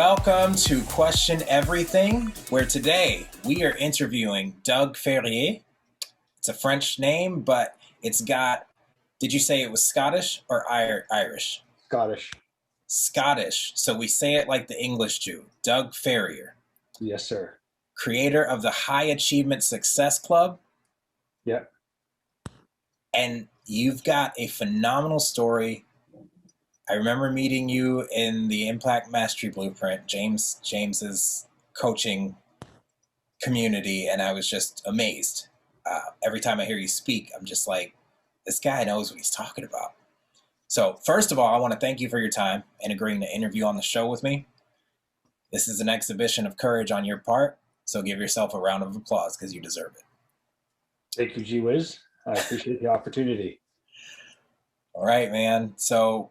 Welcome to Question Everything, where today we are interviewing Doug Ferrier. It's a French name, but it's got, did you say it was Scottish or Irish? Scottish. Scottish. So we say it like the English Jew. Doug Ferrier. Yes, sir. Creator of the High Achievement Success Club. Yep. And you've got a phenomenal story. I remember meeting you in the Impact Mastery Blueprint, James's coaching community, and I was just amazed. Every time I hear you speak, I'm just like, this guy knows what he's talking about. So first of all, I want to thank you for your time and agreeing to interview on the show with me. This is an exhibition of courage on your part, so give yourself a round of applause because you deserve it. Thank you, G-wiz. I appreciate the opportunity. All right, man. So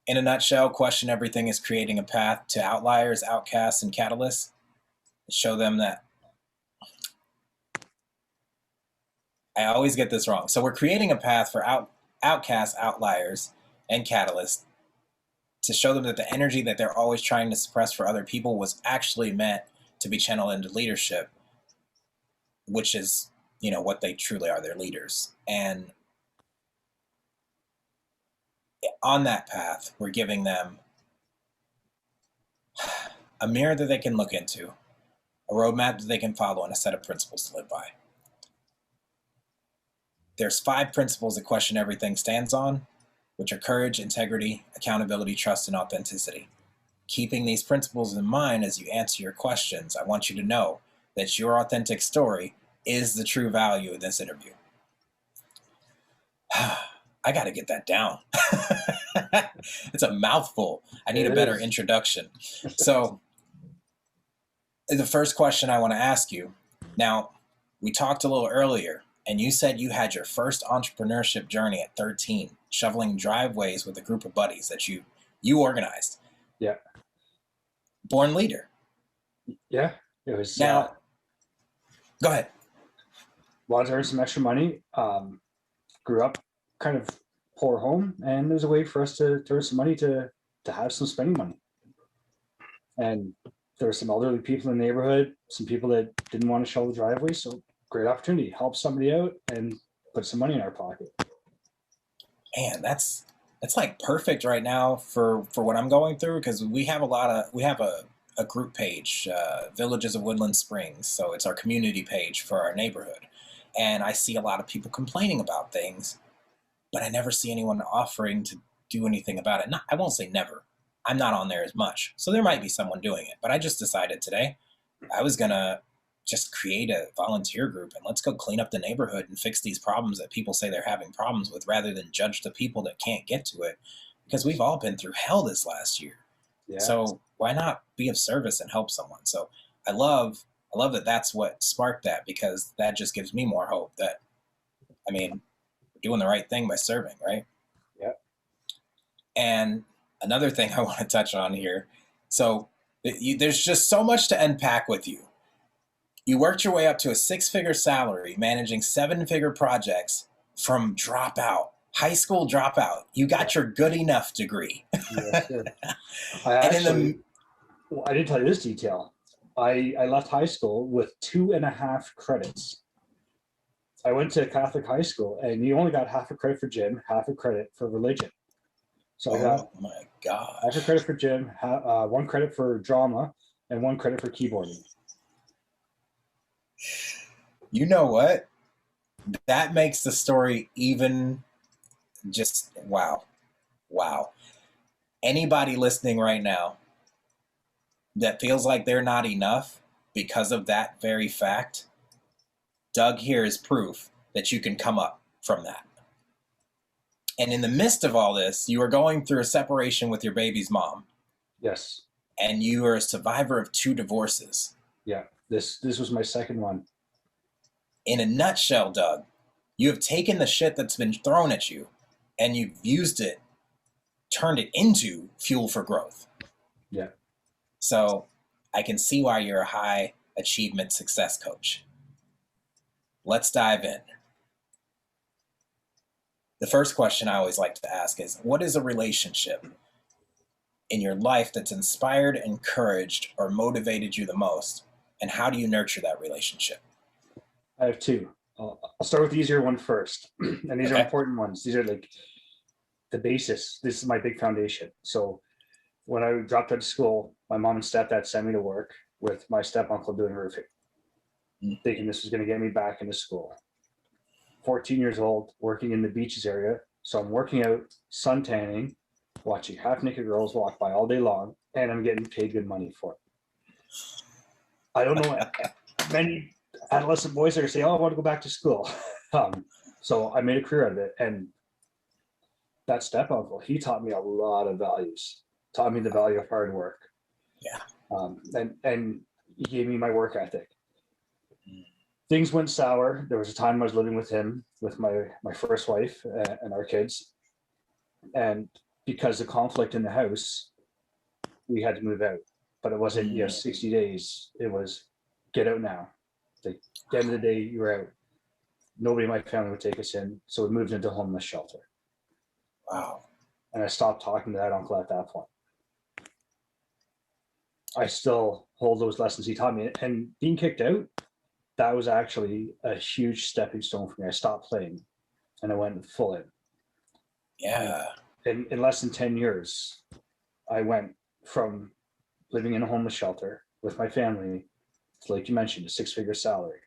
in a nutshell, Question Everything is creating a path to outliers, outcasts, and catalysts. Show them that. I always get this wrong. So we're creating a path for outcasts, outliers, and catalysts to show them that the energy that they're always trying to suppress for other people was actually meant to be channeled into leadership, which is, you know, what they truly are, their leaders. And on that path, we're giving them a mirror that they can look into, a roadmap that they can follow, and a set of principles to live by. There's 5 principles that Question Everything stands on, which are courage, integrity, accountability, trust, and authenticity. Keeping these principles in mind as you answer your questions, I want you to know that your authentic story is the true value of this interview. I got to get that down. It's a mouthful. I need a better introduction. So the first question I want to ask you, now we talked a little earlier and you said you had your first entrepreneurship journey at 13, shoveling driveways with a group of buddies that you organized. Yeah. Born leader. Yeah. It was. Now, go ahead. Wanted to earn some extra money. Grew up kind of poor home, and there's a way for us to earn some money to have some spending money. And there were some elderly people in the neighborhood, some people that didn't want to shovel the driveway, so great opportunity, help somebody out and put some money in our pocket. Man, that's like perfect right now for what I'm going through, because we have a group page, Villages of Woodland Springs. So it's our community page for our neighborhood. And I see a lot of people complaining about things, but I never see anyone offering to do anything about it. I won't say never. I'm not on there as much. So there might be someone doing it, but I just decided today I was going to just create a volunteer group and let's go clean up the neighborhood and fix these problems that people say they're having problems with, rather than judge the people that can't get to it, because we've all been through hell this last year. Yeah. So why not be of service and help someone? So I love that that's what sparked that, because that just gives me more hope that, I mean, we're doing the right thing by serving, right? Yeah. And another thing I want to touch on here. So there's just so much to unpack with you. You worked your way up to a 6-figure salary, managing 7-figure projects from dropout, high school dropout. You got your good enough degree. Yes, sir. I didn't tell you this detail. I left high school with 2.5 credits. I went to Catholic high school, and you only got half a credit for gym, half a credit for religion. So I got my God, half a credit for gym, 1 credit for drama, and 1 credit for keyboarding. You know what? That makes the story even just wow. Wow. Anybody listening right now that feels like they're not enough because of that very fact, Doug here is proof that you can come up from that. And in the midst of all this, you are going through a separation with your baby's mom. Yes. And you are a survivor of 2 divorces. Yeah. This was my second one. In a nutshell, Doug, you have taken the shit that's been thrown at you and you've used it, turned it into fuel for growth. Yeah. So I can see why you're a high achievement success coach. Let's dive in. The first question I always like to ask is, what is a relationship? in your life that's inspired, encouraged, or motivated you the most? And how do you nurture that relationship? I have two. I'll start with the easier one first. And these are Okay. important ones. These are like the basis. This is my big foundation. So when I dropped out of school, my mom and stepdad sent me to work with my step uncle doing roofing, Mm. thinking this was going to get me back into school. 14 years old, working in the beaches area. So I'm working out, sun tanning, watching half naked girls walk by all day long, and I'm getting paid good money for it. I don't know what many adolescent boys are going to say, oh, I want to go back to school. So I made a career out of it. And that step uncle, he taught me a lot of values, taught me the value of hard work. Yeah. And he gave me my work ethic. Mm. Things went sour. There was a time I was living with him, with my first wife and our kids. And because of conflict in the house, we had to move out. But it wasn't, 60 days. It was get out now. Like, at the end of the day, you were out. Nobody in my family would take us in. So we moved into a homeless shelter. Wow. And I stopped talking to that uncle at that point. I still hold those lessons he taught me. And being kicked out, that was actually a huge stepping stone for me. I stopped playing and I went full in. Yeah. In less than 10 years, I went from living in a homeless shelter with my family to, like you mentioned, a 6-figure salary.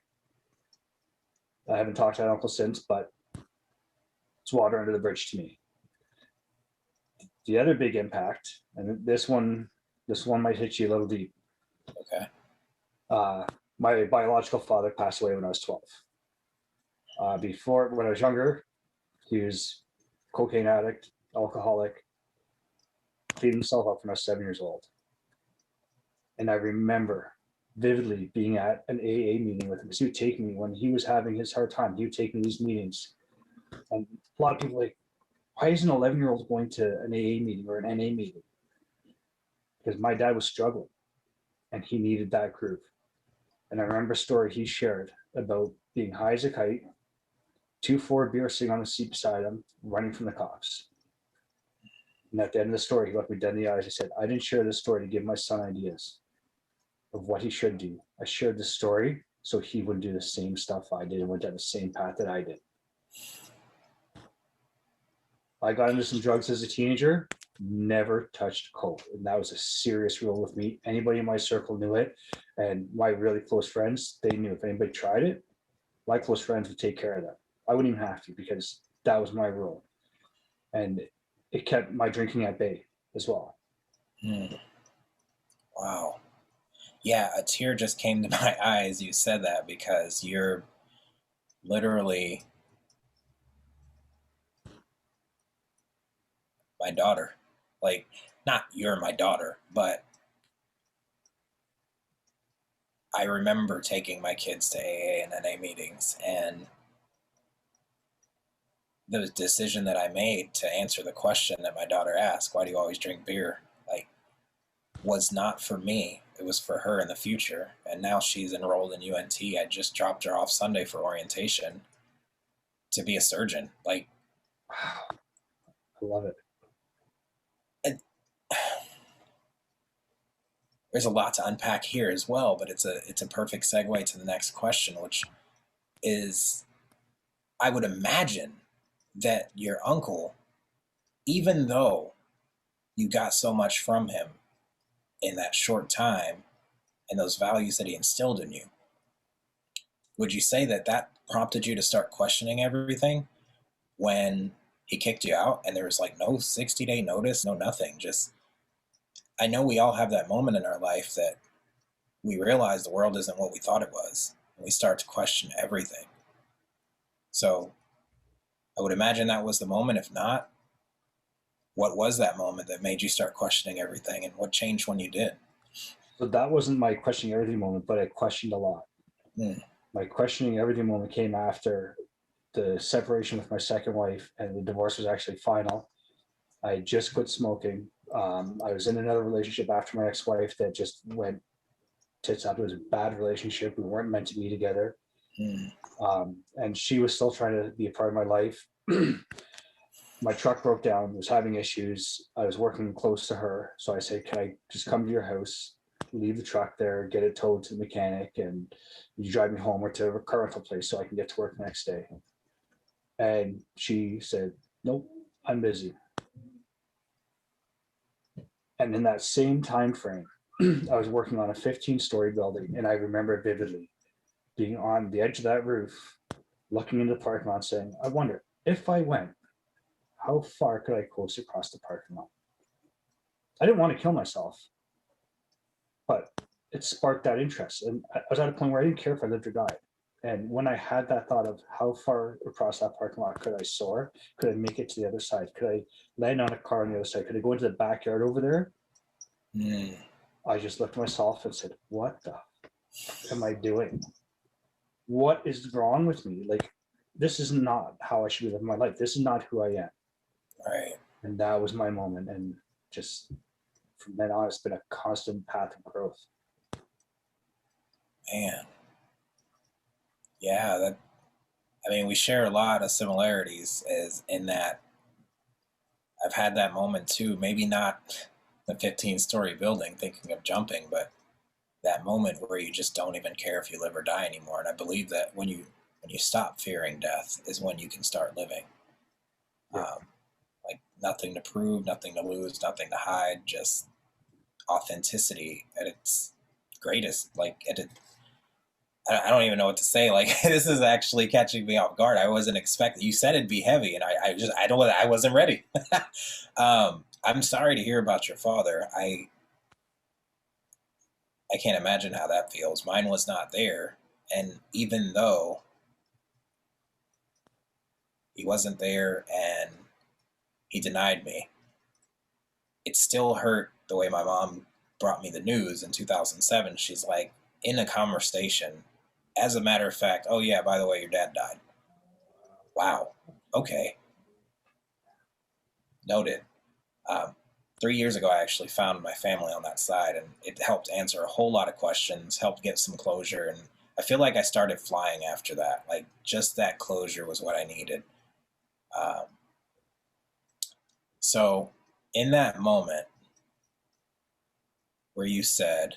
I haven't talked to that uncle since, but it's water under the bridge to me. The other big impact, and this one might hit you a little deep. Okay. My biological father passed away when I was 12. When I was younger, he was a cocaine addict, alcoholic, cleaned himself up when I was 7 years old. And I remember vividly being at an AA meeting with him, because he would take me when he was having his hard time. He would take me to these meetings. And a lot of people like, why is an 11-year-old going to an AA meeting or an NA meeting? Because my dad was struggling and he needed that group. And I remember a story he shared about being high as a kite, 2-4 beer sitting on the seat beside him, running from the cops. And at the end of the story, he looked me dead in the eyes. He said, I didn't share this story to give my son ideas of what he should do. I shared this story so he wouldn't do the same stuff I did and went down the same path that I did. I got into some drugs as a teenager, never touched coke. And that was a serious rule with me. Anybody in my circle knew it. And my really close friends, they knew if anybody tried it, my close friends would take care of them. I wouldn't even have to, because that was my rule. And it kept my drinking at bay as well. Mm. Wow. Yeah, a tear just came to my eye as you said that, because you're literally my daughter. Like, not you're my daughter, but I remember taking my kids to AA and NA meetings, and the decision that I made to answer the question that my daughter asked, why do you always drink beer? Like, was not for me. It was for her in the future. And now she's enrolled in UNT. I just dropped her off Sunday for orientation to be a surgeon. Like, Wow. I love it. There's a lot to unpack here as well, but it's a perfect segue to the next question, which is, I would imagine that your uncle, even though you got so much from him in that short time and those values that he instilled in you, would you say that that prompted you to start questioning everything when he kicked you out and there was like no 60-day notice, no nothing? Just, I know we all have that moment in our life that we realize the world isn't what we thought it was, and we start to question everything. So I would imagine that was the moment. If not, what was that moment that made you start questioning everything, and what changed when you did? So that wasn't my questioning everything moment, but I questioned a lot. Mm. My questioning everything moment came after the separation with my second wife, and the divorce was actually final. I had just quit smoking. I was in another relationship after my ex-wife that just went tits up. It was a bad relationship. We weren't meant to be together. Mm. And she was still trying to be a part of my life. my truck broke down, was having issues. I was working close to her. So I said, can I just come to your house, leave the truck there, get it towed to the mechanic, and you drive me home or to a car rental place so I can get to work the next day? And she said, nope, I'm busy. And in that same time frame, I was working on a 15-story building, and I remember vividly being on the edge of that roof, looking into the parking lot, saying, I wonder if I went, how far could I coast across the parking lot? I didn't want to kill myself, but it sparked that interest. And I was at a point where I didn't care if I lived or died. And when I had that thought of how far across that parking lot could I soar? Could I make it to the other side? Could I land on a car on the other side? Could I go into the backyard over there? Mm. I just looked at myself and said, what the am I doing? What is wrong with me? Like, this is not how I should be living my life. This is not who I am. Right. And that was my moment. And just from then on, it's been a constant path of growth. Man. Yeah, that I mean, we share a lot of similarities as in that I've had that moment too. Maybe not the 15-story building thinking of jumping, but that moment where you just don't even care if you live or die anymore. And I believe that when you stop fearing death is when you can start living. Yeah. Like nothing to prove, nothing to lose, nothing to hide, just authenticity at its greatest. Like I don't even know what to say. Like this is actually catching me off guard. I wasn't expecting. You said it'd be heavy, and I wasn't ready. I'm sorry to hear about your father. I can't imagine how that feels. Mine was not there, and even though he wasn't there and he denied me, it still hurt the way my mom brought me the news in 2007. She's like, in a conversation, as a matter of fact, oh yeah, by the way, your dad died. Wow. Okay. Noted. Um, 3 years ago, I actually found my family on that side, and it helped answer a whole lot of questions, helped get some closure, and I feel like I started flying after that. Like just that closure was what I needed. Um, so, in that moment where you said,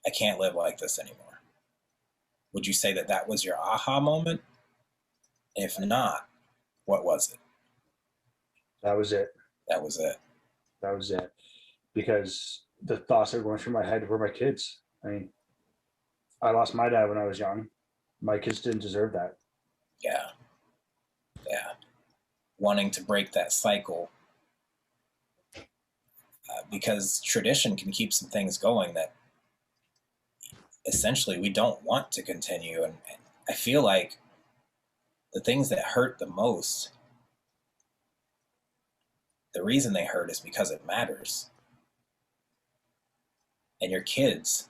"I can't live like this anymore," would you say that that was your aha moment? If not, what was it? That was it. That was it. That was it. Because the thoughts that were going through my head were my kids. I mean, I lost my dad when I was young. My kids didn't deserve that. Yeah, yeah. Wanting to break that cycle because tradition can keep some things going that essentially we don't want to continue. And I feel like the things that hurt the most, the reason they hurt is because it matters. And your kids,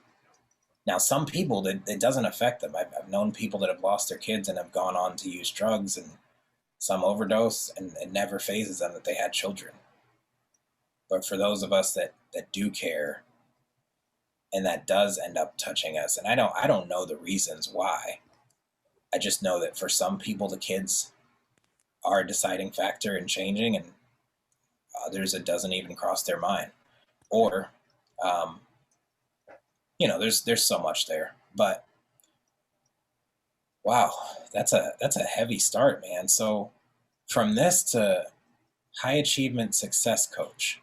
now some people that it doesn't affect them. I've known people that have lost their kids and have gone on to use drugs and some overdose, and it never phases them that they had children. But for those of us that do care and that does end up touching us, and I don't know the reasons why. I just know that for some people the kids are a deciding factor in changing, and others it doesn't even cross their mind. Or um, there's so much there. But wow, that's a heavy start, man. So from this to high achievement success coach,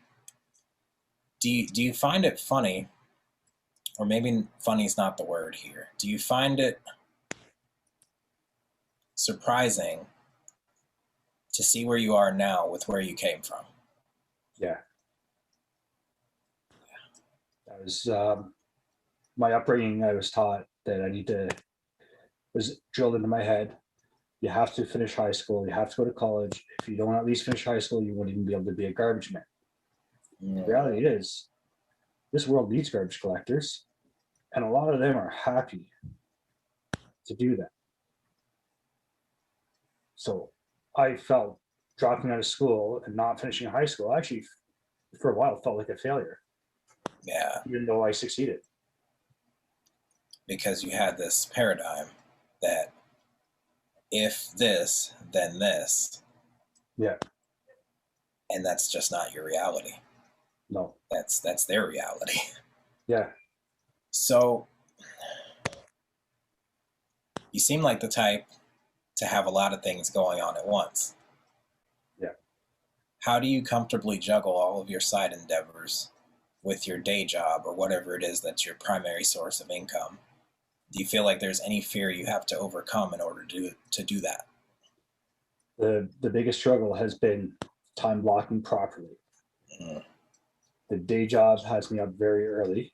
do you find it funny, or maybe funny is not the word here? Do you find it surprising to see where you are now with where you came from? Yeah. That was my upbringing. I was taught that was drilled into my head. You have to finish high school. You have to go to college. If you don't at least finish high school, you won't even be able to be a garbage man. The Mm, reality is, this world needs garbage collectors, and a lot of them are happy to do that. So I felt dropping out of school and not finishing high school actually, for a while, felt like a failure, yeah, even though I succeeded. because you had this paradigm that if this, then this. Yeah. And that's just not your reality. No. That's their reality. Yeah. So you seem like the type to have a lot of things going on at once. Yeah. How do you comfortably juggle all of your side endeavors with your day job or whatever it is that's your primary source of income? Do you feel like there's any fear you have to overcome in order to do that? The biggest struggle has been time blocking properly. Mm, The day job has me up very early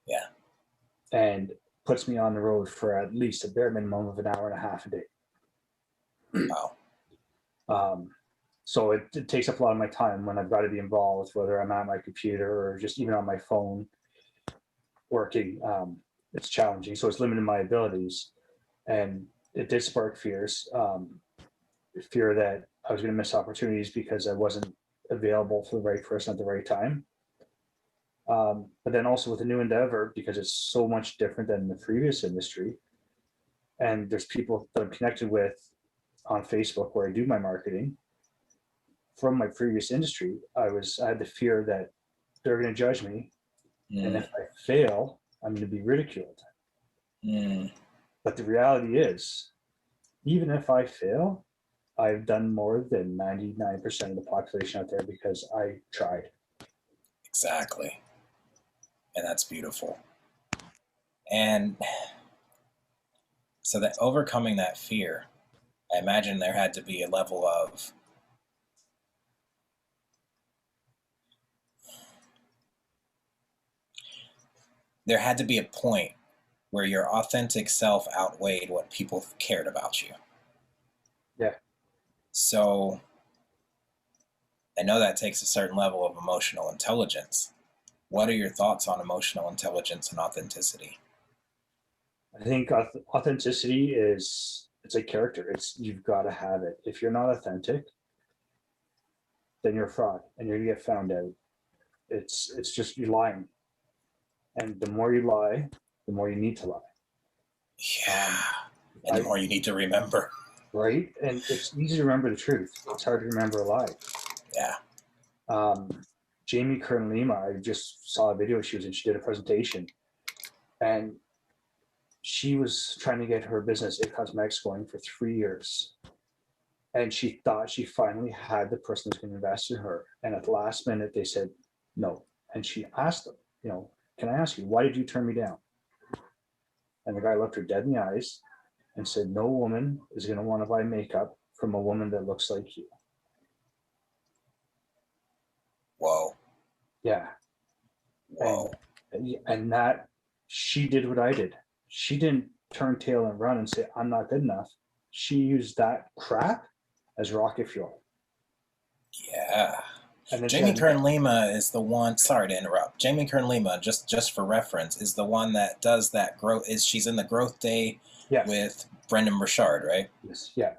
yeah. and puts me on the road for at least a bare minimum of an hour and a half a day. Wow. So it takes up a lot of my time when I've got to be involved, whether I'm at my computer or just even on my phone working. It's challenging, so it's limited my abilities, and it did spark fears. Fear that I was going to miss opportunities because I wasn't available for the right person at the right time. But then also with a new endeavor, because it's so much different than the previous industry, and there's people that I'm connected with on Facebook where I do my marketing from my previous industry. I had the fear that they're going to judge me, and if I fail, I'm going to be ridiculed. But the reality is, even if I fail, I've done more than 99% of the population out there because I tried. Exactly. And that's beautiful. And so that overcoming that fear, I imagine there had to be a level of there had to be a point where your authentic self outweighed what people cared about you. Yeah. So I know that takes a certain level of emotional intelligence. What are your thoughts on emotional intelligence and authenticity? I think authenticity it's a character. You've got to have it. If you're not authentic, then you're a fraud and you're gonna get found out. It's just you're lying. And the more you lie, the more you need to lie. Yeah. And the more you need to remember. Right? And it's easy to remember the truth. It's hard to remember a lie. Yeah. Jamie Kern Lima, I just saw a video she was in. She did a presentation, and she was trying to get her business, It Cosmetics, going for 3 years. And she thought she finally had the person who's going to invest in her. And at the last minute, they said no. And she asked them, can I ask you, why did you turn me down? And the guy looked her dead in the eyes and said, no woman is going to want to buy makeup from a woman that looks like you. Whoa. Yeah. Whoa. And that she did what I did. She didn't turn tail and run and say, I'm not good enough. She used that crap as rocket fuel. Yeah. And Jamie Kern Lima is the one. Sorry to interrupt. Jamie Kern Lima, just for reference, is the one that does that growth. She's in the Growth Day with Brendan Burchard, right? Yes. Yeah.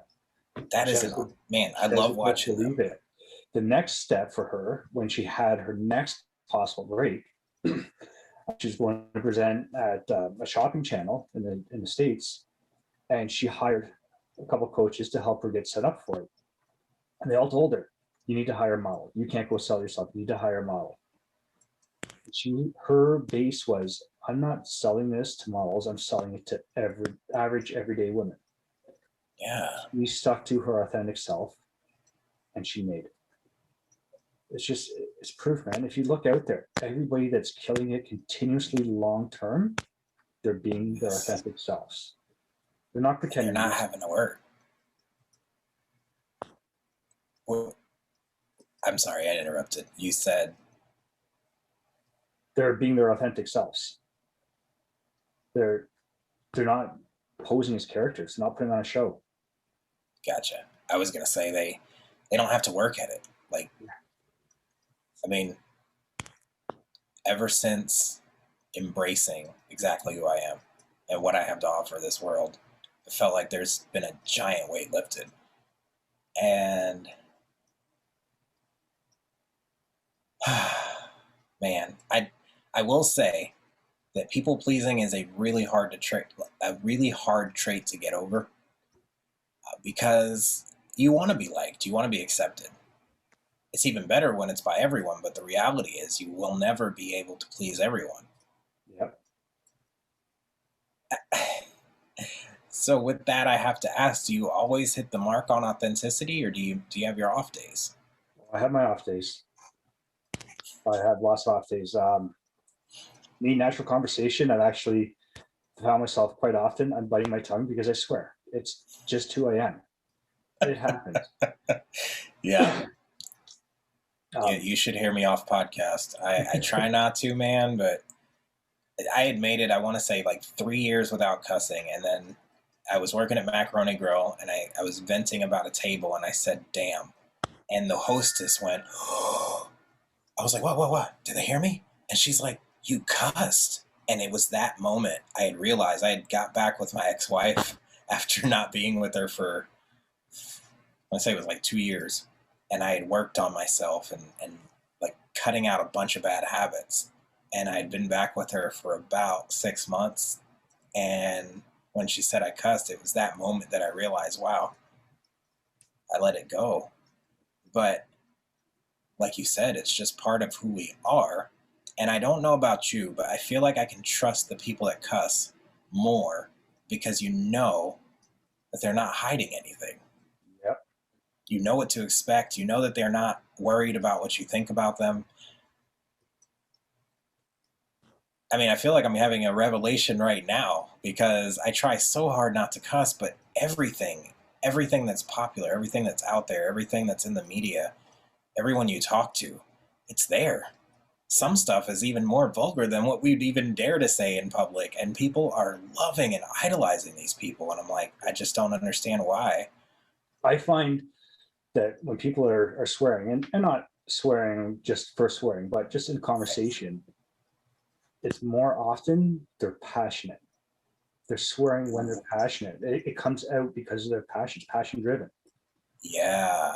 That is man. I love watching them. It. The next step for her, when she had her next possible break, she's going to present at a shopping channel in the States, and she hired a couple of coaches to help her get set up for it. And they all told her, you need to hire a model. You can't go sell yourself. You need to hire a model. Her base was, I'm not selling this to models. I'm selling it to average everyday women. Yeah. She stuck to her authentic self, and she made it. It's proof, man. If you look out there, everybody that's killing it continuously long term, they're being their authentic selves. They're not pretending. They're not having to work. Well, I'm sorry, I interrupted. You said they're being their authentic selves. They're not posing as characters, they're not putting on a show. Gotcha. I was gonna say they don't have to work at it. Like, I mean, ever since embracing exactly who I am and what I have to offer this world, it felt like there's been a giant weight lifted. And man, I will say that people pleasing is a really hard trait to get over, because you want to be liked, you want to be accepted. it's even better when it's by everyone, but the reality is you will never be able to please everyone. Yep. So with that, I have to ask, do you always hit the mark on authenticity, or do you have your off days? I have my off days. I have lots of off days. Me, natural conversation, I've actually found myself quite often, I'm biting my tongue because I swear. It's just who I am. It happens. Yeah. Um, You should hear me off podcast. I try not to, man, but I had made it, I want to say, like 3 years without cussing. And then I was working at Macaroni Grill, and I was venting about a table, and I said, damn. And the hostess went, oh. I was like, what? Did they hear me? And she's like, you cussed. And it was that moment I had realized I had got back with my ex-wife after not being with her for, I want to say it was like 2 years. And I had worked on myself and like cutting out a bunch of bad habits. And I had been back with her for about 6 months. And when she said I cussed, it was that moment that I realized, wow, I let it go. But like you said, it's just part of who we are. And I don't know about you, but I feel like I can trust the people that cuss more because you know that they're not hiding anything. yep. You know what to expect. You know that they're not worried about what you think about them. I mean, I feel like I'm having a revelation right now because I try so hard not to cuss, but everything that's popular, everything that's out there, everything that's in the media, everyone you talk to, it's there. Some stuff is even more vulgar than what we'd even dare to say in public, and people are loving and idolizing these people, and I'm like, I just don't understand why. I find that when people are swearing, and not swearing just for swearing, but just in conversation, it's more often they're passionate. They're swearing when they're passionate. It comes out because of their passion, passion driven. Yeah,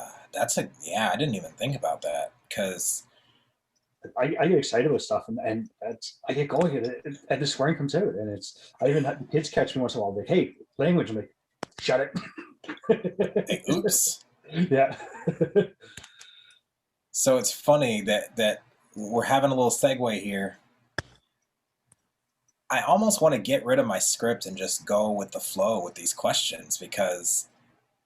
yeah, I didn't even think about that because I get excited with stuff, and that's, I get going, and the swearing comes out, and it's, I even have the kids catch me once in a while, like, hey, language. I'm like, shut hey, it. oops. Yeah. So it's funny that we're having a little segue here. I almost want to get rid of my script and just go with the flow with these questions because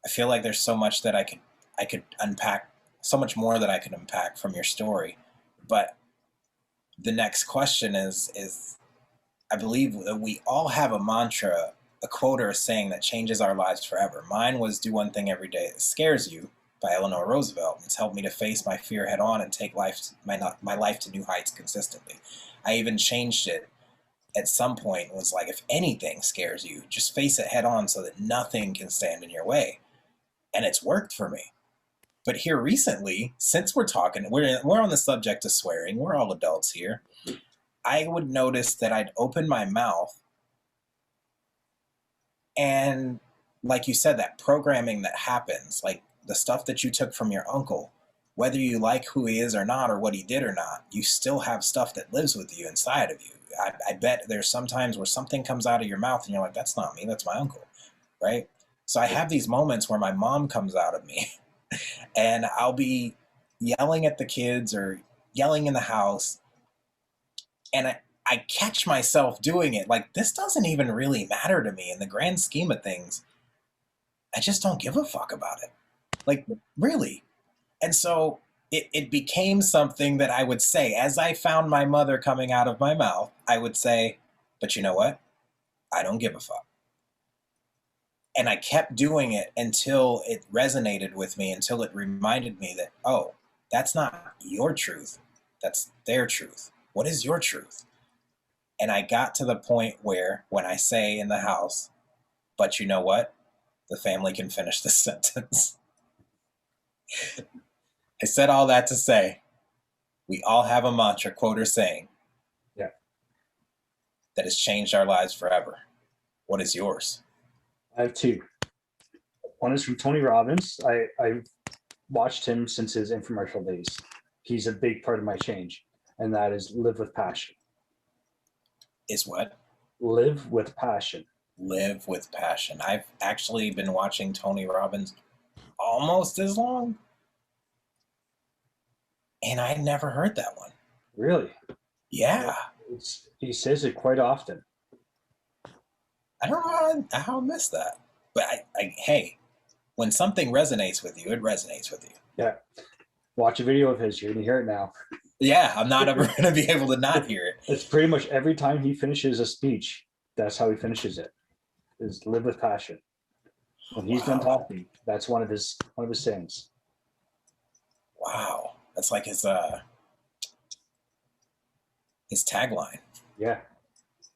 I feel like there's so much that I could unpack, so much more that I could unpack from your story. But the next question is I believe that we all have a mantra, a quote or a saying that changes our lives forever. Mine was do one thing every day that scares you by Eleanor Roosevelt. It's helped me to face my fear head on and take my life to new heights consistently. I even changed it at some point, was like, if anything scares you, just face it head on so that nothing can stand in your way. And it's worked for me. But here recently, since we're talking, we're on the subject of swearing, we're all adults here, I would notice that I'd open my mouth and, like you said, that programming that happens, like the stuff that you took from your uncle, whether you like who he is or not, or what he did or not, you still have stuff that lives with you inside of you. I bet there's some times where something comes out of your mouth and you're like, that's not me, that's my uncle, right? So I have these moments where my mom comes out of me and I'll be yelling at the kids or yelling in the house, and I catch myself doing it like, this doesn't even really matter to me in the grand scheme of things. I just don't give a fuck about it. Like, really. And so it became something that I would say as I found my mother coming out of my mouth. I would say, but you know what? I don't give a fuck. And I kept doing it until it resonated with me, until it reminded me that, oh, that's not your truth. That's their truth. What is your truth? And I got to the point where when I say in the house, but you know what? The family can finish this sentence. I said all that to say, we all have a mantra, quote, or saying Yeah. that has changed our lives forever. What is yours? I have two. One is from Tony Robbins. I've watched him since his infomercial days. He's a big part of my change, and that is live with passion. Is what? Live with passion. Live with passion. I've actually been watching Tony Robbins almost as long. And I never heard that one. Really? Yeah. He says it quite often. I don't know how I missed that. But hey, when something resonates with you, it resonates with you. Yeah. Watch a video of his. You're going to hear it now. Yeah, I'm not ever going to be able to not hear it. It's pretty much every time he finishes a speech, that's how he finishes it. Is live with passion. When he's done talking, that's one of his sayings. Wow. That's like his tagline. Yeah.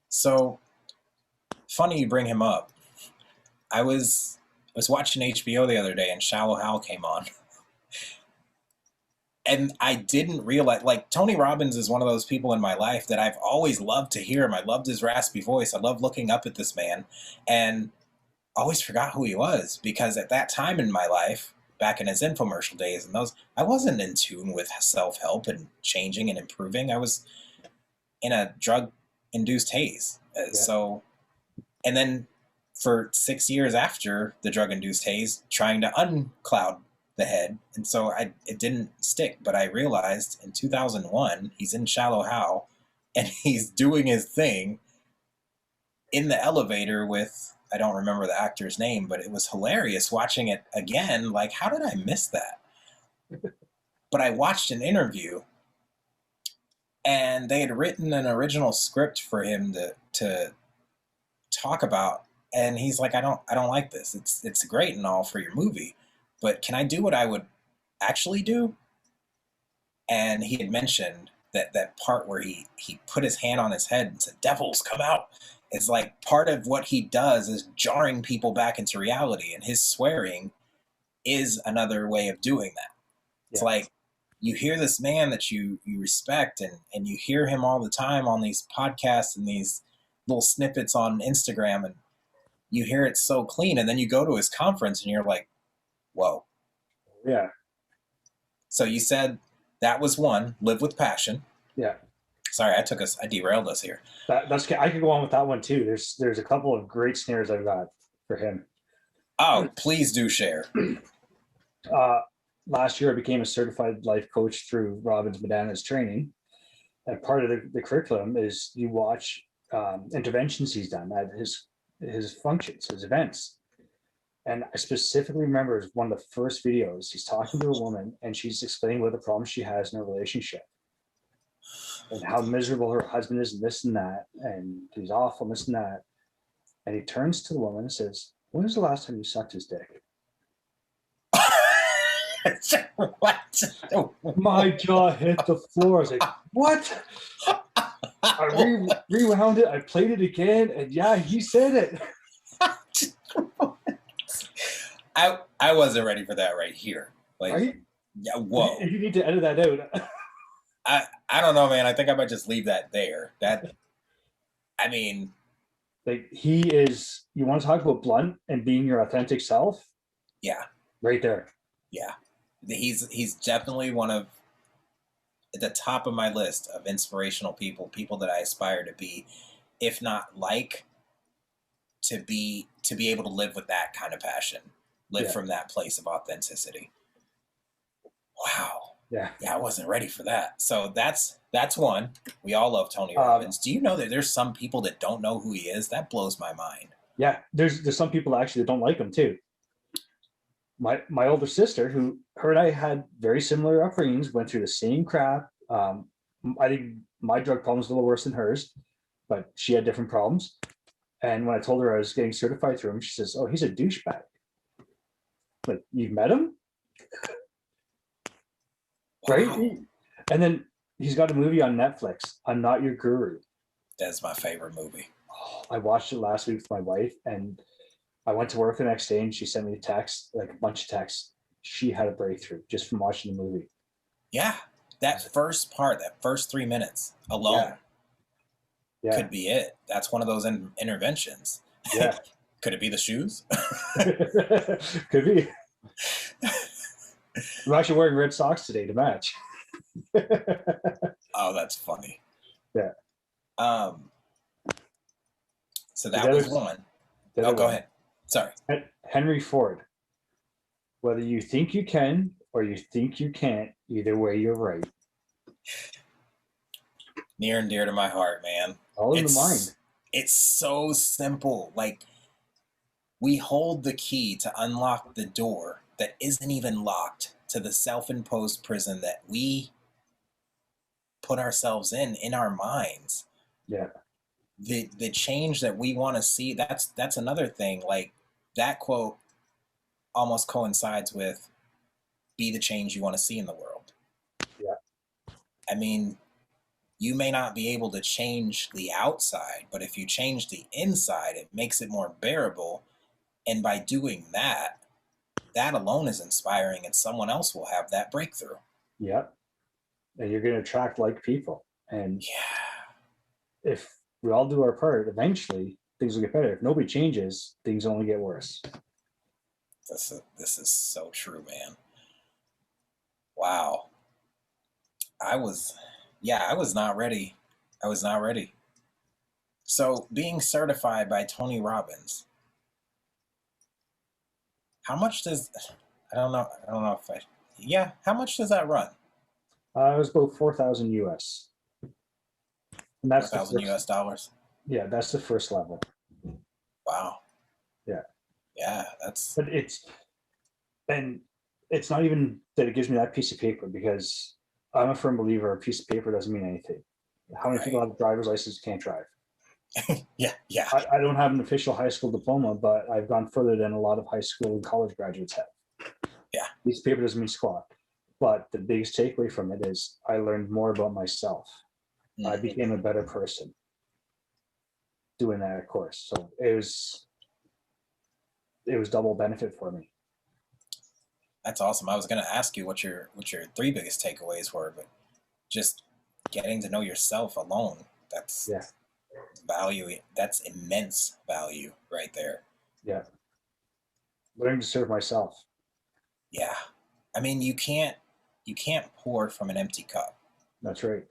So funny you bring him up. I was watching HBO the other day and Shallow Hal came on. And I didn't realize, like, Tony Robbins is one of those people in my life that I've always loved to hear him. I loved his raspy voice. I loved looking up at this man, and always forgot who he was, because at that time in my life, back in his infomercial days and those, I wasn't in tune with self-help and changing and improving. I was in a drug-induced haze. So, and then for 6 years after the drug-induced haze, trying to uncloud the head, and so it didn't stick. But I realized in 2001 he's in Shallow Hal and he's doing his thing in the elevator with, I don't remember the actor's name, but it was hilarious watching it again. Like, how did I miss that? But I watched an interview and they had written an original script for him to talk about, and he's like, I don't like this. It's great and all for your movie, but can I do what I would actually do? And he had mentioned that part where he put his hand on his head and said, "Devils, come out." It's like part of what he does is jarring people back into reality, and his swearing is another way of doing that. It's like you hear this man that you respect, and you hear him all the time on these podcasts and these little snippets on Instagram, and you hear it so clean, and then you go to his conference and you're like, whoa. Yeah. So you said that was one, live with passion. Yeah. Sorry, I derailed us here. That's I could go on with that one too. There's a couple of great snares I've got for him. Oh, please do share. Last year I became a certified life coach through Robbins Medana's training. And part of the curriculum is you watch interventions he's done at his functions, his events. And I specifically remember one of the first videos, he's talking to a woman and she's explaining what the problem she has in her relationship and how miserable her husband is and this and that, and he's awful and this and that. And he turns to the woman and says, "When was the last time you sucked his dick?" What? My jaw hit the floor. I was like, what? I rewound it. I played it again. And yeah, he said it. I wasn't ready for that right here. Like, right? Yeah, whoa. You need to edit that out. I don't know, man. I think I might just leave that there. I mean, like, he is, you want to talk about blunt and being your authentic self? Yeah. Right there. Yeah. He's definitely one of at the top of my list of inspirational people that I aspire to be, if not like, to be able to live with that kind of passion, live from that place of authenticity. Wow. Yeah. I wasn't ready for that. So that's one. We all love Tony Robbins. Do you know that there's some people that don't know who he is? That blows my mind. Yeah. There's some people actually that don't like him too. My older sister, who her and I had very similar upbringings, went through the same crap. I think my drug problem was a little worse than hers, but she had different problems. And when I told her I was getting certified through him, she says, "Oh, he's a douchebag." Like, you've met him? Right? Wow. And then he's got a movie on Netflix, I'm Not Your Guru. That's my favorite movie. Oh, I watched it last week with my wife, and I went to work the next day and she sent me a text, like a bunch of texts. She had a breakthrough just from watching the movie. Yeah. That first part, that first 3 minutes alone could be it. That's one of those interventions. Yeah. Could it be the shoes? Could be. I'm actually wearing red socks today to match. Oh, that's funny. Yeah. So that was one. Oh, go ahead. Sorry. Henry Ford. Whether you think you can or you think you can't, either way, you're right. Near and dear to my heart, man. All in the mind. It's so simple. Like, we hold the key to unlock the door that isn't even locked to the self-imposed prison that we put ourselves in our minds. Yeah. The change that we want to see, that's another thing. Like, that quote almost coincides with be the change you want to see in the world. Yeah. I mean, you may not be able to change the outside, but if you change the inside, it makes it more bearable. And by doing that, that alone is inspiring, and someone else will have that breakthrough. Yeah. And you're going to attract like people. And Yeah, if we all do our part, eventually things will get better. If nobody changes, things only get worse. this is so true, man. Wow. I was, yeah, I was not ready. I was not ready. So, being certified by Tony Robbins, how much does, I don't know if I, yeah, how much does that run? It was about 4,000 US. And that's the 4,000 first, US dollars? yeah, that's the first level. Wow. Yeah. Yeah, that's, But and it's not even that it gives me that piece of paper, because I'm a firm believer a piece of paper doesn't mean anything. How many people right. have a driver's license can't drive? Yeah, yeah, I don't have an official high school diploma, but I've gone further than a lot of high school and college graduates have. yeah. Piece of paper doesn't mean squat. But the biggest takeaway from it is I learned more about myself. I Mm, became a better person doing that course. So it was double benefit for me. that's awesome. I was going to ask you what your three biggest takeaways were, but just getting to know yourself alone, that's Yeah. value. That's immense value right there. Yeah. Learning to serve myself. Yeah. I mean, you can't pour from an empty cup. That's right.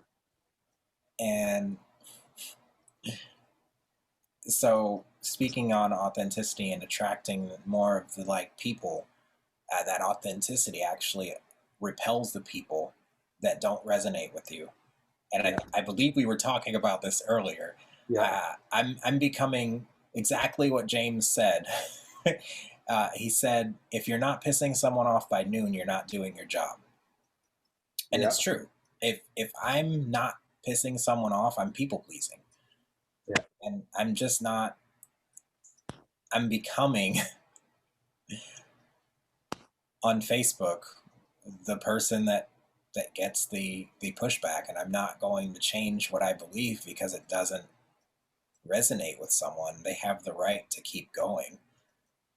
And so, speaking on authenticity and attracting more of the like people, that authenticity actually repels the people that don't resonate with you. And Yeah. I believe we were talking about this earlier. Yeah. I'm becoming exactly what James said. He said, if you're not pissing someone off by noon, you're not doing your job. And Yeah. it's true. If I'm not pissing someone off, I'm people pleasing. Yeah. And I'm just not, I'm becoming on Facebook the person that gets the pushback, and I'm not going to change what I believe because it doesn't resonate with someone. They have the right to keep going.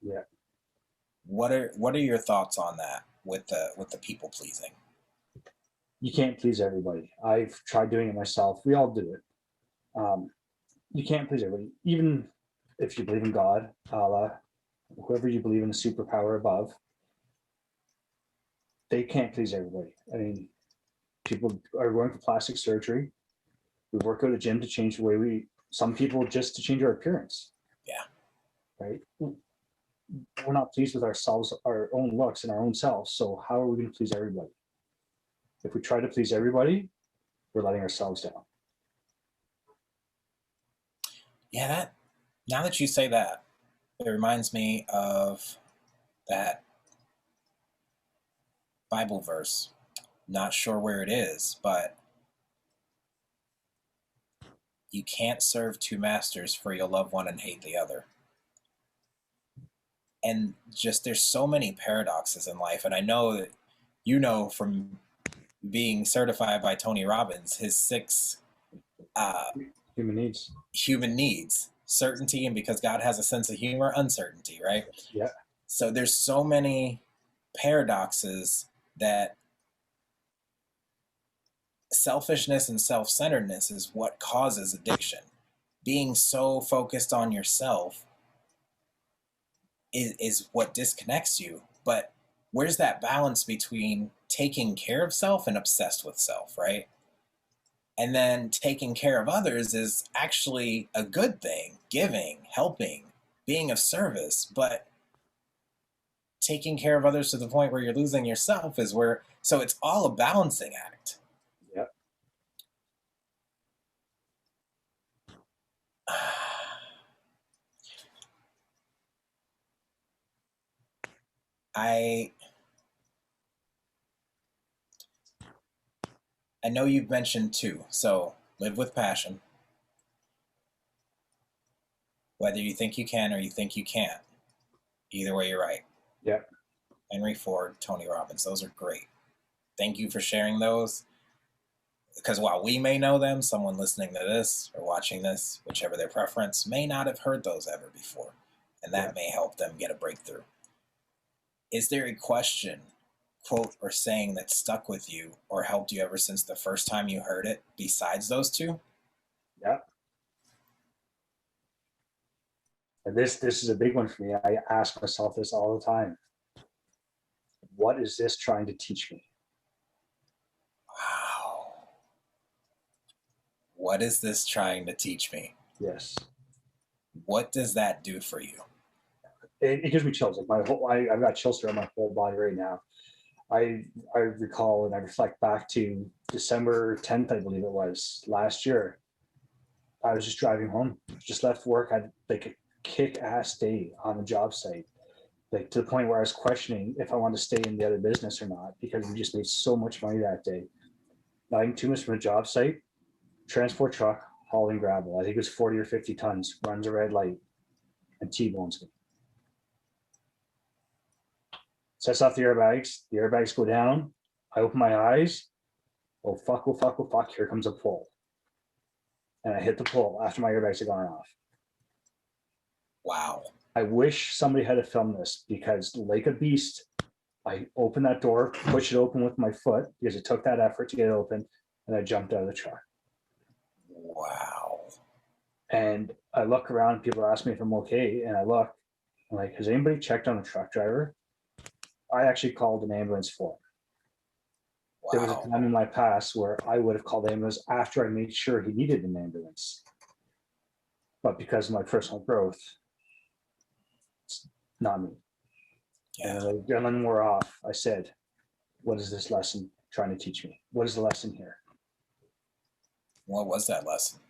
Yeah. What are your thoughts on that with the people pleasing? You can't please everybody. I've tried doing it myself. We all do it. Um, you can't please everybody. Even if you believe in God, Allah, whoever you believe in, the superpower above, they can't please everybody. I mean, people are going for plastic surgery. We work out at the gym to change the way some people just to change our appearance. Yeah. Right. We're not pleased with ourselves, our own looks and our own selves. So how are we going to please everybody? If we try to please everybody, we're letting ourselves down. Yeah, that now that you say that, it reminds me of that Bible verse. Not sure where it is, but you can't serve two masters, for you'll love one and hate the other. And just there's so many paradoxes in life, and I know that you know from being certified by Tony Robbins, his six uh, Human needs. human needs: certainty, and because God has a sense of humor, uncertainty, right? Yeah. So there's so many paradoxes that selfishness and self-centeredness is what causes addiction. Being so focused on yourself is what disconnects you. But where's that balance between taking care of self and obsessed with self, right? And then taking care of others is actually a good thing, giving, helping, being of service. But taking care of others to the point where you're losing yourself is where, so it's all a balancing act. Yeah. I I know you've mentioned two, so live with passion. Whether you think you can or you think you can't, either way, you're right. Yeah. Henry Ford, Tony Robbins, those are great. Thank you for sharing those. Because while we may know them, someone listening to this or watching this, whichever their preference, may not have heard those ever before. And that may help them get a breakthrough. Is there a question, quote, or saying that stuck with you or helped you ever since the first time you heard it besides those two? Yeah. And this is a big one for me. I ask myself this all the time. What is this trying to teach me? Wow. What is this trying to teach me? Yes. What does that do for you? It gives me chills. Like I've got chills throughout my whole body right now. I recall and I reflect back to December 10th, I believe it was last year. I was just driving home, just left work. I had like a kick-ass day on the job site, like to the point where I was questioning if I wanted to stay in the other business or not because we just made so much money that day. Not even 2 minutes from the job site, transport truck hauling gravel. I think it was 40 or 50 tons, runs a red light and T-bones me. Sets off the airbags go down. I open my eyes. Oh fuck, oh fuck, oh fuck, here comes a pole. And I hit the pole after my airbags had gone off. Wow. I wish somebody had to film this because like a beast, I opened that door, pushed it open with my foot because it took that effort to get it open, and I jumped out of the truck. Wow. And I look around, people ask me if I'm okay, and I look, I'm like, has anybody checked on the truck driver? I actually called an ambulance for him. Wow. There was a time in my past where I would have called the ambulance after I made sure he needed an ambulance. But because of my personal growth, it's not me. Yeah. And the adrenaline wore off. I said, what is this lesson trying to teach me? What is the lesson here? What was that lesson?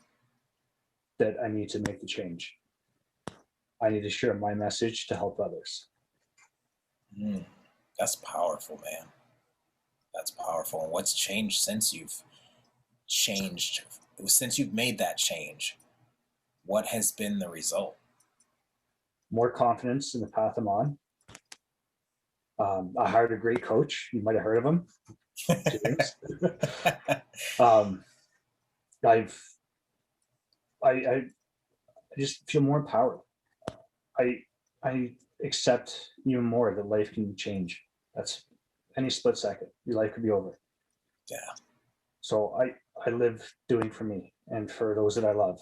That I need to make the change. I need to share my message to help others. That's powerful, man. That's powerful. And what's changed since you've made that change? What has been the result? More confidence in the path I'm on. I hired a great coach. You might have heard of him. James. I just feel more empowered. I accept even more that life can change. That's any split second. Your life could be over. Yeah. So I live doing for me and for those that I love.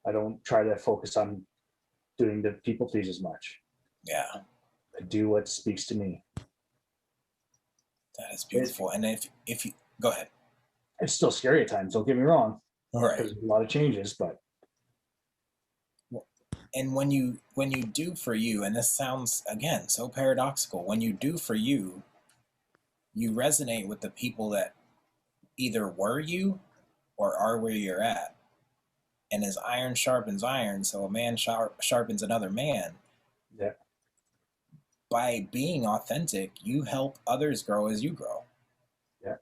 I don't try to focus on doing the people please as much. Yeah. I do what speaks to me. That is beautiful. And if you go ahead. It's still scary at times, don't get me wrong. All right. There's a lot of changes, but and when you do for you, and this sounds again so paradoxical, when you do for you, you resonate with the people that either were you or are where you're at. And as iron sharpens iron, so a man sharpens another man. Yeah. By being authentic, you help others grow as you grow. Yeah.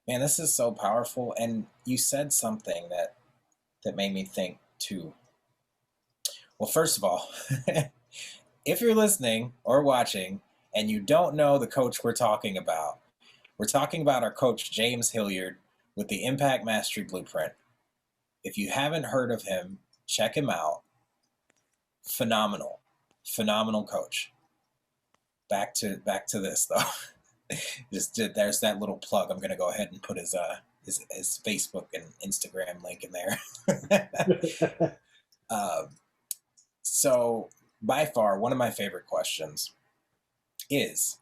Man, this is so powerful. And you said something that made me think too. Well, first of all, if you're listening or watching and you don't know the coach we're talking about our coach, James Hilliard, with the Impact Mastery Blueprint. If you haven't heard of him, check him out. Phenomenal coach. Back to this though. There's that little plug. I'm gonna go ahead and put his Facebook and Instagram link in there. So by far, one of my favorite questions is,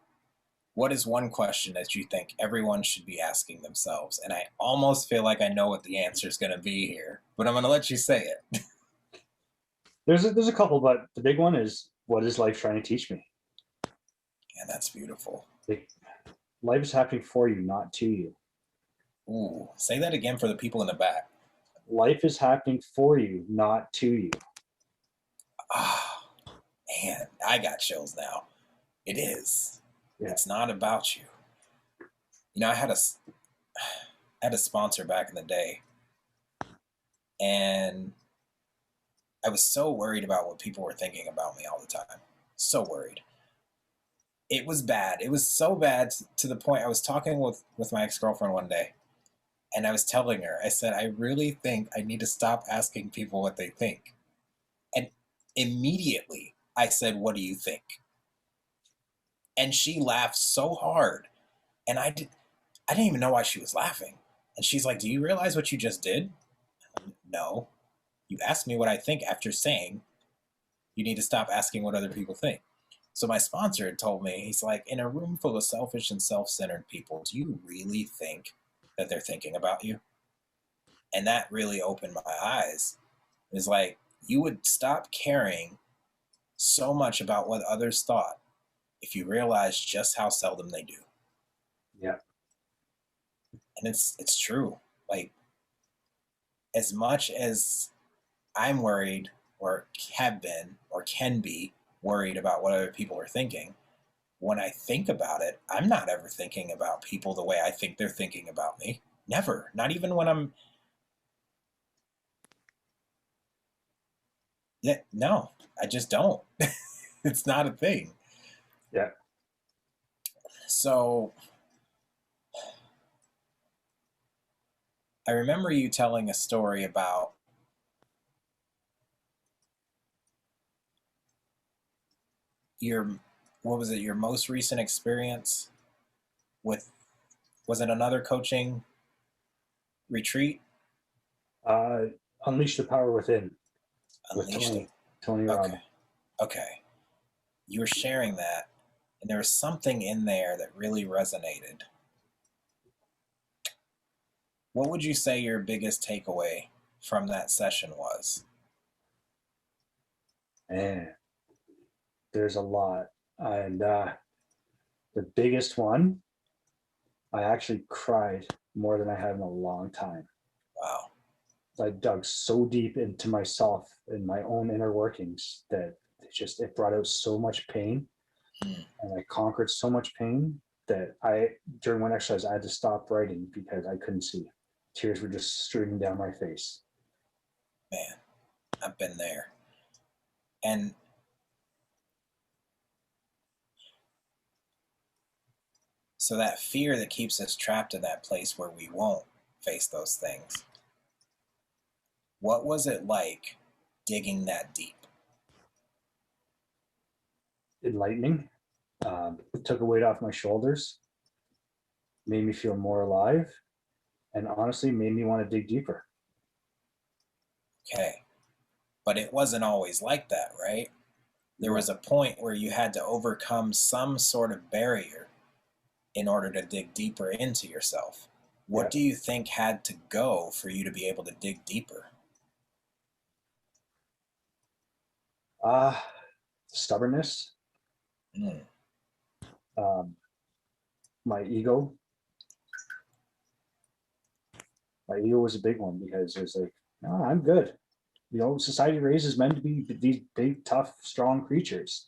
what is one question that you think everyone should be asking themselves? And I almost feel like I know what the answer is going to be here, but I'm going to let you say it. There's a couple, but the big one is, what is life trying to teach me? And that's beautiful. Life is happening for you, not to you. Ooh, say that again for the people in the back. Life is happening for you, not to you. Oh, man, I got chills now. It is. Yeah. It's not about you. You know, I had a sponsor back in the day, and I was so worried about what people were thinking about me all the time. So worried. It was bad. It was so bad to the point I was talking with my ex-girlfriend one day, and I was telling her, I said, I really think I need to stop asking people what they think. And immediately I said, what do you think? And she laughed so hard. And I didn't even know why she was laughing. And she's like, do you realize what you just did? No. You asked me what I think after saying you need to stop asking what other people think. So my sponsor had told me, he's like, in a room full of selfish and self-centered people, do you really think that they're thinking about you? And that really opened my eyes. It's like, you would stop caring so much about what others thought if you realize just how seldom they do. Yeah. And it's true. Like, as much as I'm worried or have been or can be worried about what other people are thinking, when I think about it, I'm not ever thinking about people the way I think they're thinking about me. Never. Not even when I'm. Yeah, no, I just don't. It's not a thing. Yeah. So I remember you telling a story about your, what was it, your most recent experience with, was it another coaching retreat? Uh, Unleash the Power Within with Unleashed them. Tony Okay. Robbins. Okay. You were sharing that, and there was something in there that really resonated. What would you say your biggest takeaway from that session was? And there's a lot. And the biggest one, I actually cried more than I had in a long time. Wow. I dug so deep into myself and my own inner workings that it brought out so much pain, Hmm. and I conquered so much pain that I during one exercise I had to stop writing because I couldn't see. Tears were just streaming down my face. Man, I've been there. And so that fear that keeps us trapped in that place where we won't face those things, what was it like digging that deep? Enlightening. Took a weight off my shoulders, made me feel more alive, and honestly made me want to dig deeper. Okay. But it wasn't always like that, right? There was a point where you had to overcome some sort of barrier in order to dig deeper into yourself. Yeah. What do you think had to go for you to be able to dig deeper? Uh, Stubbornness, Mm, um, my ego. My ego was a big one because it was like, no, I'm good. Society raises men to be these big, tough, strong creatures.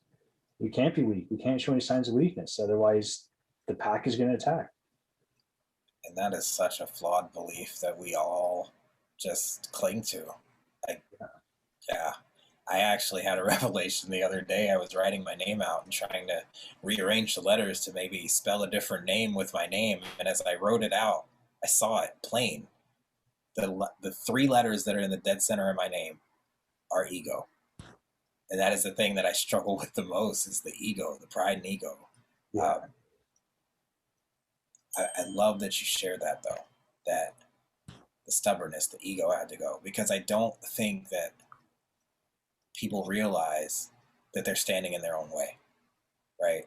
We can't be weak. We can't show any signs of weakness. Otherwise, the pack is going to attack. and that is such a flawed belief that we all just cling to. Like, yeah. I actually had a revelation the other day. I was writing my name out and trying to rearrange the letters to maybe spell a different name with my name. And as I wrote it out, I saw it plain. The three letters that are in the dead center of my name are ego. And that is the thing that I struggle with the most is the ego, the pride and ego. Yeah. I love that you share that though, that the stubbornness, the ego had to go, because I don't think that people realize that they're standing in their own way, right?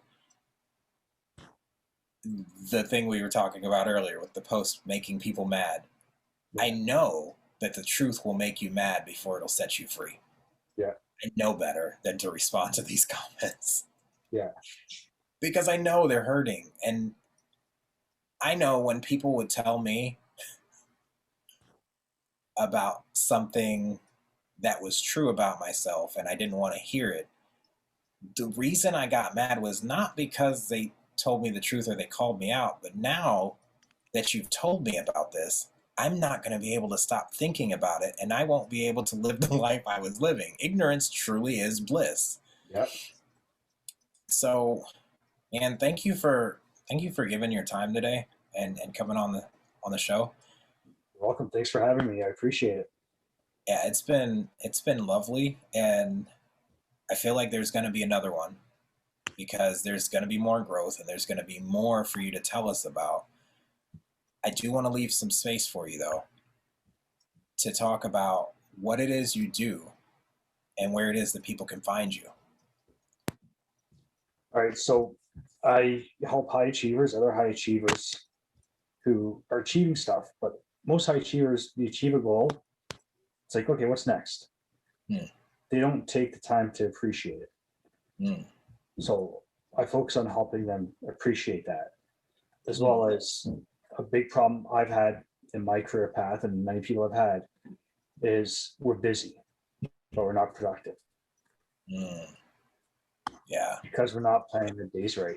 The thing we were talking about earlier with the post making people mad, I know that the truth will make you mad before it'll set you free. Yeah. I know better than to respond to these comments Yeah. because I know they're hurting. And I know when people would tell me, about something that was true about myself and I didn't want to hear it. The reason I got mad was not because they told me the truth or they called me out, but now that you've told me about this, I'm not going to be able to stop thinking about it and I won't be able to live the life I was living. Ignorance truly is bliss. Yep. So, and thank you for giving your time today and coming on the show. You're welcome. Thanks for having me. I appreciate it. Yeah, it's been lovely, and I feel like there's going to be another one because there's going to be more growth and there's going to be more for you to tell us about. I do want to leave some space for you though to talk about what it is you do and where it is that people can find you. All right. So I help high achievers, other high achievers who are achieving stuff, but most high achievers, they achieve a goal. It's like, okay, what's next? Hmm. They don't take the time to appreciate it. Hmm. So I focus on helping them appreciate that, as well as a big problem I've had in my career path and many people have had is we're busy, but we're not productive Hmm. Yeah. because we're not planning the days right.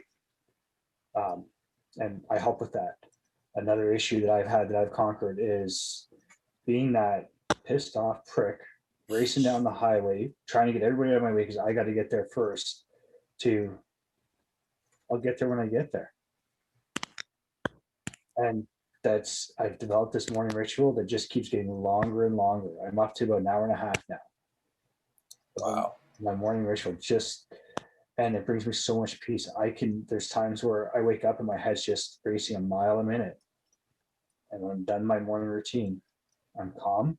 And I help with that. Another issue that I've had that I've conquered is being that pissed off prick racing down the highway, trying to get everybody out of my way because I got to get there first. To I'll get there when I get there, and that's I've developed this morning ritual that just keeps getting longer and longer. I'm up to about an hour and a half now. Wow. My morning ritual just, and it brings me so much peace. There's times where I wake up and my head's just racing a mile a minute, and when I'm done my morning routine, I'm calm,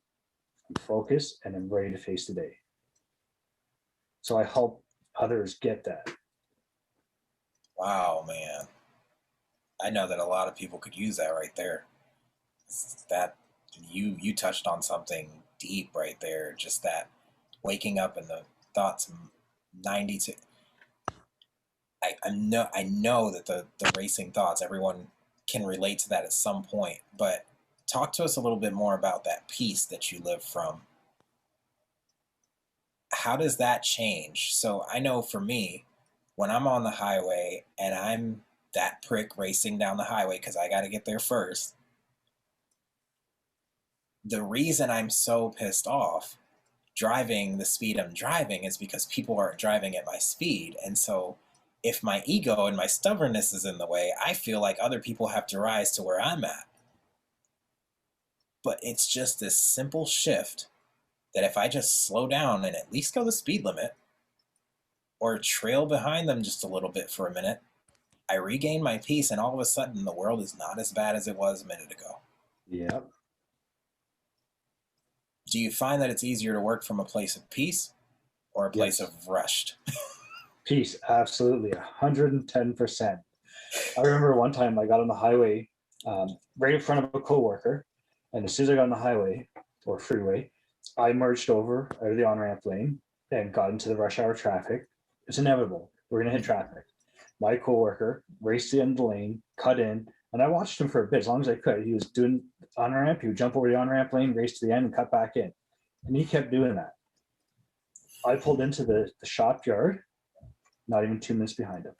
I'm focused, and I'm ready to face the day. So I help others get that. Wow, man. I know that a lot of people could use that right there. That you touched on something deep right there. Just that waking up and the thoughts 90 to I know that the racing thoughts, everyone can relate to that at some point, but talk to us a little bit more about that peace that you live from. How does that change? So I know for me, when I'm on the highway and I'm that prick racing down the highway because I got to get there first, the reason I'm so pissed off driving the speed I'm driving is because people aren't driving at my speed. And so if my ego and my stubbornness is in the way, I feel like other people have to rise to where I'm at. But it's just this simple shift that if I just slow down and at least go the speed limit or trail behind them just a little bit for a minute, I regain my peace and all of a sudden the world is not as bad as it was a minute ago. Yep. Do you find that it's easier to work from a place of peace or a place Yes. of rushed? Peace. Absolutely. 110%. I remember one time I got on the highway right in front of a coworker, and as soon as I got on the highway or freeway, I merged over out of the on-ramp lane and got into the rush hour traffic. It's inevitable. We're going to hit traffic. My coworker raced to the end of the lane, cut in, and I watched him for a bit, as long as I could. He was doing on-ramp. He would jump over the on-ramp lane, race to the end, and cut back in. And he kept doing that. I pulled into the shop yard, not even 2 minutes behind him.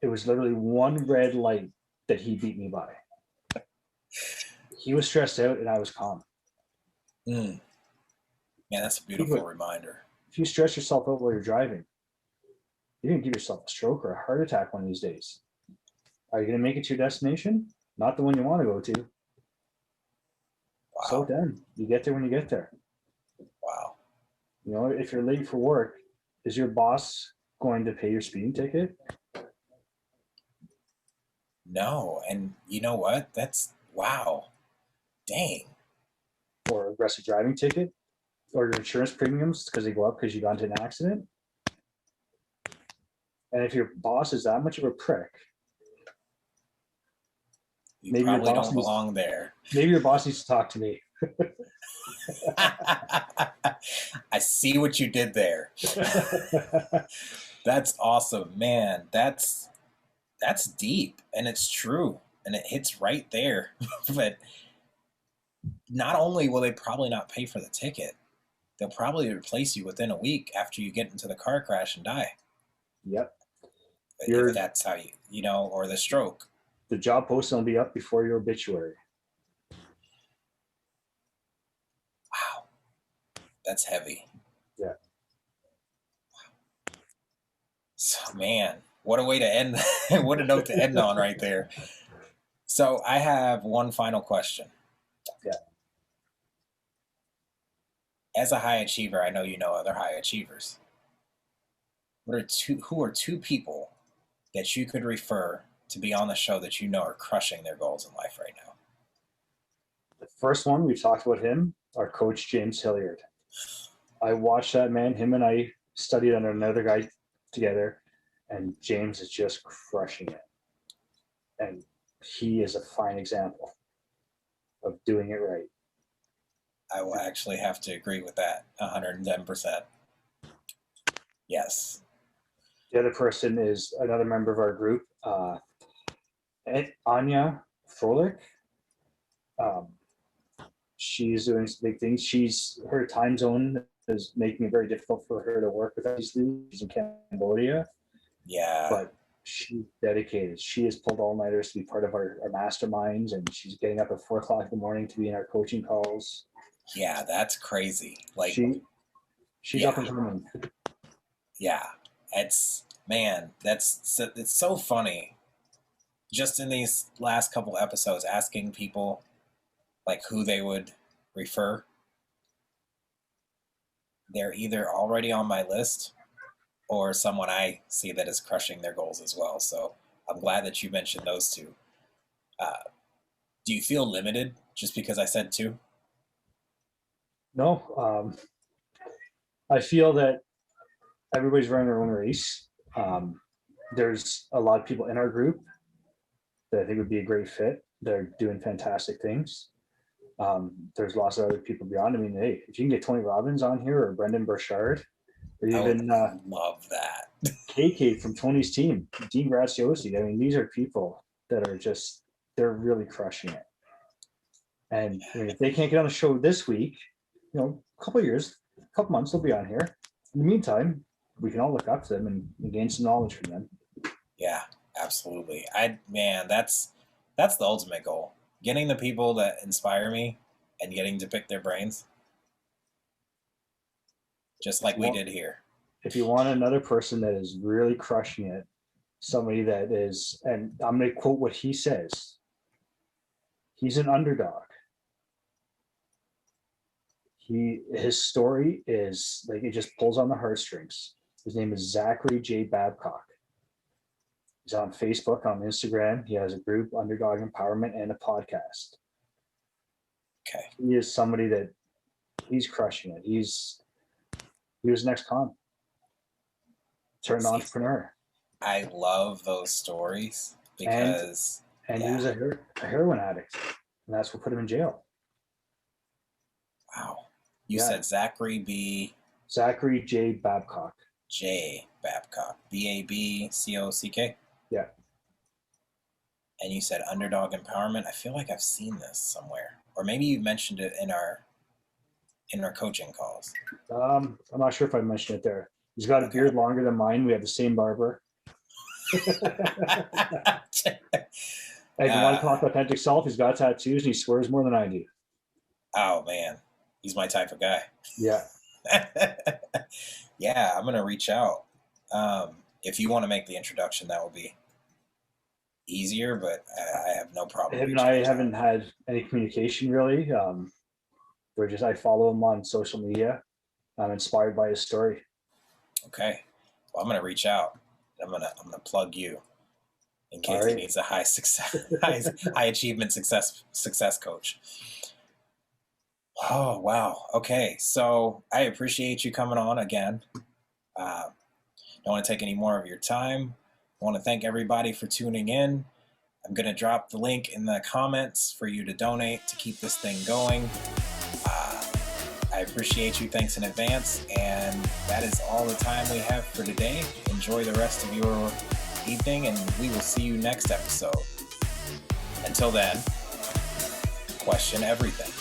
It was literally one red light that he beat me by. He was stressed out and I was calm. Mm. Man, that's a beautiful reminder. If you stress yourself out while you're driving, you're going to give yourself a stroke or a heart attack one of these days. Are you going to make it to your destination? Not the one you want to go to. Wow. Slow down. You get there when you get there. Wow. You know, if you're late for work, is your boss going to pay your speeding ticket? No. And you know what? That's wow. Dang. Or aggressive driving ticket? Or your insurance premiums because they go up because you got into an accident? And if your boss is that much of a prick, You maybe probably don't belong there. Maybe your boss needs to talk to me. I see what you did there. That's awesome, man. That's deep and it's true and it hits right there. But not only will they probably not pay for the ticket, they'll probably replace you within a week after you get into the car crash and die. Yep. If that's how or the stroke. The job posting will be up before your obituary. Wow. That's heavy. Yeah. So, man, what a way to end. What a note to end on right there. So I have one final question. Yeah. As a high achiever, I know you know other high achievers. Who are two people that you could refer to be on the show that you know are crushing their goals in life right now? The first one, we talked about him, our coach, James Hilliard. I watched that man. Him and I studied under another guy together, and James is just crushing it. And he is a fine example of doing it right. I will actually have to agree with that 110%. Yes. The other person is another member of our group, Anya Froelich. She's doing some big things. Her time zone is making it very difficult for her to work with us. She's in Cambodia. Yeah. But she's dedicated. She has pulled all-nighters to be part of our masterminds, and she's getting up at 4:00 in the morning to be in our coaching calls. Yeah, that's crazy. Like she's up and coming. Yeah, it's so funny. Just in these last couple episodes, asking people like who they would refer. They're either already on my list or someone I see that is crushing their goals as well. So I'm glad that you mentioned those two. Do you feel limited just because I said two? No, I feel that everybody's running their own race. There's a lot of people in our group that I think would be a great fit. They're doing fantastic things. There's lots of other people beyond. I mean, hey, if you can get Tony Robbins on here or Brendan Burchard, or even love that KK from Tony's team, Dean Graziosi. I mean, these are people that are they're really crushing it. And I mean, if they can't get on the show this week, a couple of years, a couple months, they'll be on here. In the meantime, we can all look up to them and gain some knowledge from them. Yeah, absolutely. That's the ultimate goal. Getting the people that inspire me and getting to pick their brains. Just like we did here. If you want another person that is really crushing it, somebody that is, and I'm going to quote what he says, he's an underdog. His story is like, it just pulls on the heartstrings. His name is Zachary J. Babcock. He's on Facebook, on Instagram. He has a group, Underdog Empowerment, and a podcast. Okay. He is somebody that he's crushing it. He was next con. Turned entrepreneur. I love those stories because and he was a heroin addict, and that's what put him in jail. Wow. You said Zachary J. Babcock. J. Babcock. Babcock. Yeah. And you said Underdog Empowerment. I feel like I've seen this somewhere, or maybe you mentioned it in our coaching calls. I'm not sure if I mentioned it there. He's got a beard longer than mine. We have the same barber. And you want to talk authentic self? He's got tattoos and he swears more than I do. Oh man, he's my type of guy. Yeah. Yeah, I'm gonna reach out. If you want to make the introduction, that will be easier, but I have no problem. Him and I haven't had any communication really. I follow him on social media. I'm inspired by his story. Okay, well, I'm gonna reach out. I'm gonna plug you in case he needs a high achievement success coach. Oh wow. Okay, so I appreciate you coming on again. Don't want to take any more of your time. I want to thank everybody for tuning in. I'm going to drop the link in the comments for you to donate to keep this thing going. I appreciate you. Thanks in advance. And that is all the time we have for today. Enjoy the rest of your evening, and we will see you next episode. Until then, question everything.